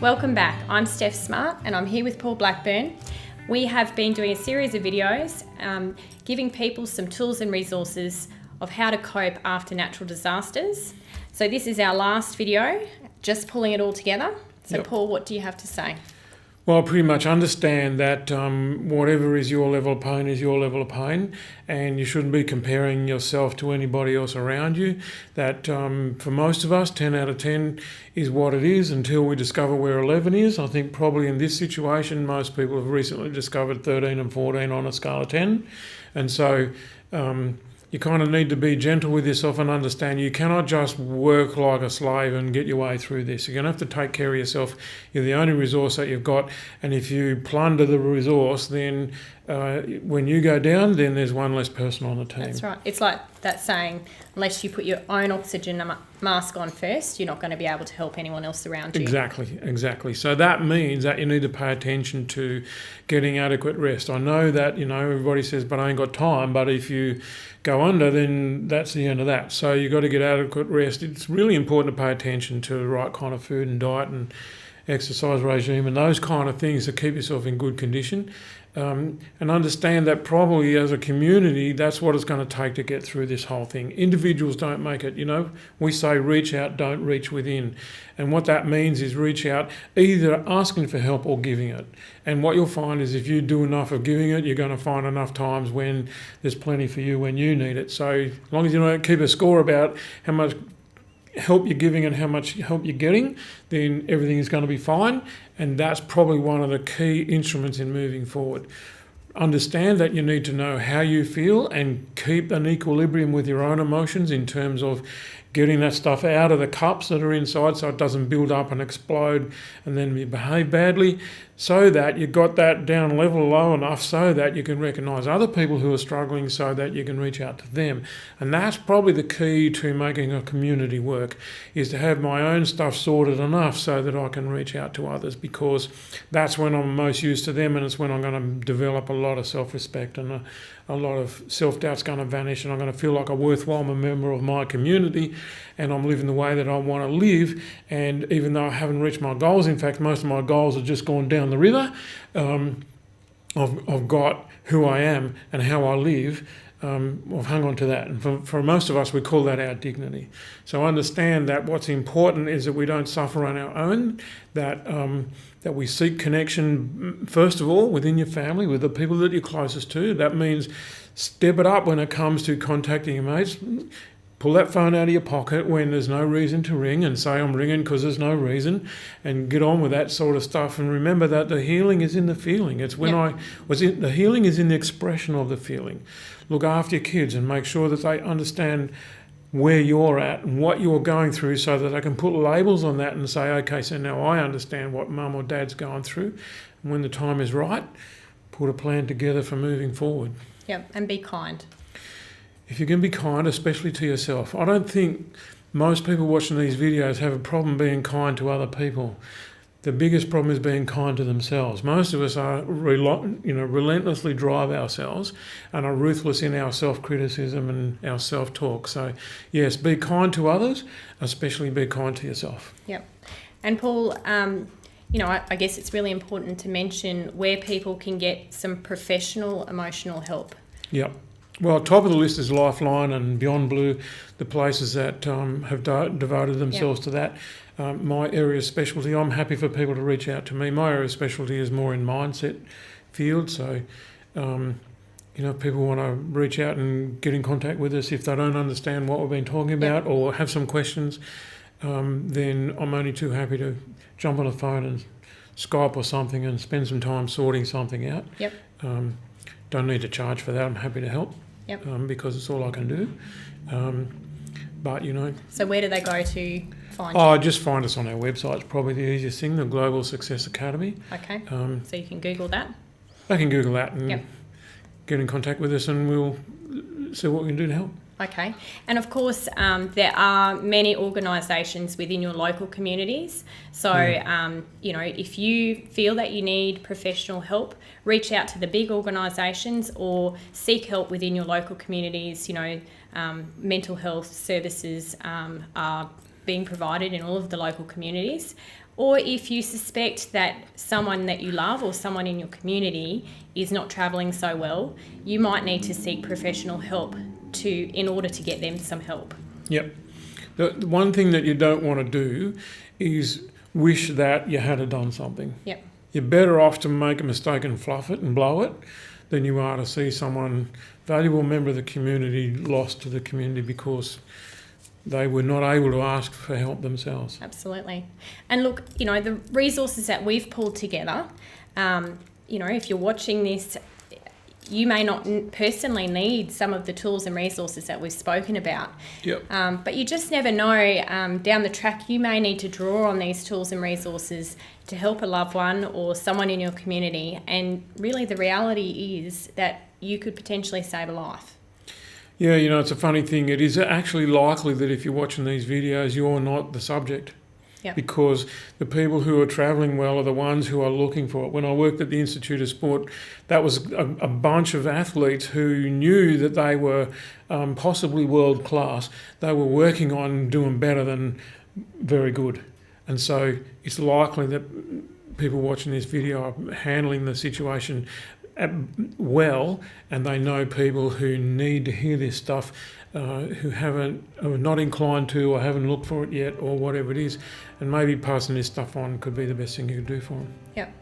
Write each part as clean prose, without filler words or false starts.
Welcome back. I'm Steph Smart and I'm here with Paul Blackburn. We have been doing a series of videos giving people some tools and resources of how to cope after natural disasters. So this is our last video, just pulling it all together. So Yep. Paul, what do you have to say? Well, I pretty much understand that whatever is your level of pain is your level of pain, and you shouldn't be comparing yourself to anybody else around you. That for most of us, 10 out of 10 is what it is until we discover where 11 is. I think probably in this situation, most people have recently discovered 13 and 14 on a scale of 10. And so you kind of need to be gentle with yourself and understand you cannot just work like a slave and get your way through this. You're going to have to take care of yourself. You're the only resource that you've got. And if you plunder the resource, then when you go down, then there's one less person on the team. That's right. It's like that saying, unless you put your own oxygen mask on first, you're not going to be able to help anyone else around you. Exactly. So that means that you need to pay attention to getting adequate rest. I know that, everybody says, but I ain't got time. But if you go under, then that's the end of that. So you've got to get adequate rest. It's really important to pay attention to the right kind of food and diet and exercise regime and those kind of things to keep yourself in good condition. And understand that probably as a community, that's what it's going to take to get through this whole thing. Individuals don't make it, We say reach out, don't reach within. And what that means is reach out, either asking for help or giving it. And what you'll find is if you do enough of giving it, you're going to find enough times when there's plenty for you when you need it. So as long as you don't keep a score about how much help you're giving and how much help you're getting, then everything is going to be fine. And that's probably one of the key instruments in moving forward. Understand that you need to know how you feel and keep an equilibrium with your own emotions in terms of getting that stuff out of the cups that are inside so it doesn't build up and explode and then you behave badly, so that you've got that down level low enough so that you can recognise other people who are struggling so that you can reach out to them. And that's probably the key to making a community work, is to have my own stuff sorted enough so that I can reach out to others, because that's when I'm most used to them, and it's when I'm going to develop a lot of self-respect and a lot of self-doubt's going to vanish, and I'm going to feel like a worthwhile member of my community, and I'm living the way that I want to live. And even though I haven't reached my goals, in fact, most of my goals have just gone down the river, I've got who I am and how I live. I've hung on to that. And for most of us, we call that our dignity. So understand that what's important is that we don't suffer on our own, that we seek connection, first of all, within your family, with the people that you're closest to. That means step it up when it comes to contacting your mates. Pull that phone out of your pocket when there's no reason to ring and say, I'm ringing because there's no reason, and get on with that sort of stuff. And remember that the healing is in the feeling. It's when the healing is in the expression of the feeling. Look after your kids and make sure that they understand where you're at and what you're going through, so that they can put labels on that and say, okay, so now I understand what mum or dad's going through. And when the time is right, put a plan together for moving forward. Yep, and be kind. If you can be kind, especially to yourself. I don't think most people watching these videos have a problem being kind to other people. The biggest problem is being kind to themselves. Most of us are relentlessly drive ourselves and are ruthless in our self-criticism and our self-talk. So, yes, be kind to others, especially be kind to yourself. Yep. And Paul, I guess it's really important to mention where people can get some professional emotional help. Yep. Well, top of the list is Lifeline and Beyond Blue, the places that have devoted themselves to that. My area of specialty, I'm happy for people to reach out to me. My area of specialty is more in mindset field. So, if people want to reach out and get in contact with us if they don't understand what we've been talking about or have some questions, then I'm only too happy to jump on a phone and Skype or something and spend some time sorting something out. Yep. Don't need to charge for that. I'm happy to help. Yep. Because it's all I can do. So where do they go to find you? Just find us on our website. It's probably the easiest thing, the Global Success Academy. Okay. So you can Google that? They can Google that and get in contact with us, and we'll see what we can do to help. Okay. And of course, there are many organisations within your local communities. So, if you feel that you need professional help, reach out to the big organisations or seek help within your local communities. Mental health services are being provided in all of the local communities. Or if you suspect that someone that you love or someone in your community is not travelling so well, you might need to seek professional help in order to get them some help. Yep. The one thing that you don't want to do is wish that you had done something. Yep. You're better off to make a mistake and fluff it and blow it than you are to see someone, valuable member of the community, lost to the community because they were not able to ask for help themselves. Absolutely. And look, the resources that we've pulled together, if you're watching this, you may not personally need some of the tools and resources that we've spoken about. Yep. But you just never know. Down the track, you may need to draw on these tools and resources to help a loved one or someone in your community. And really the reality is that you could potentially save a life. Yeah, it's a funny thing. It is actually likely that if you're watching these videos, you're not the subject. Yep. Because the people who are travelling well are the ones who are looking for it. When I worked at the Institute of Sport, that was a bunch of athletes who knew that they were possibly world class. They were working on doing better than very good. And so it's likely that people watching this video are handling the situation well, and they know people who need to hear this stuff, who are not inclined to or haven't looked for it yet or whatever it is, and maybe passing this stuff on could be the best thing you could do for them. Yep.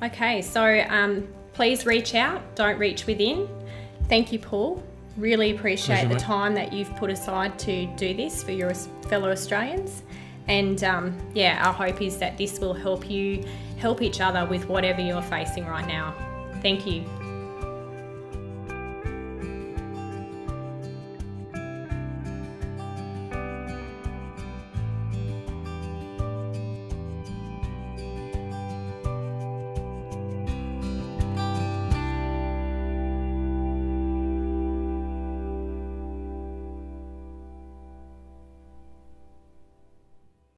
Okay, so please reach out, don't reach within. Thank you, Paul. Really appreciate the time that you've put aside to do this for your fellow Australians. And our hope is that this will help you help each other with whatever you're facing right now. Thank you.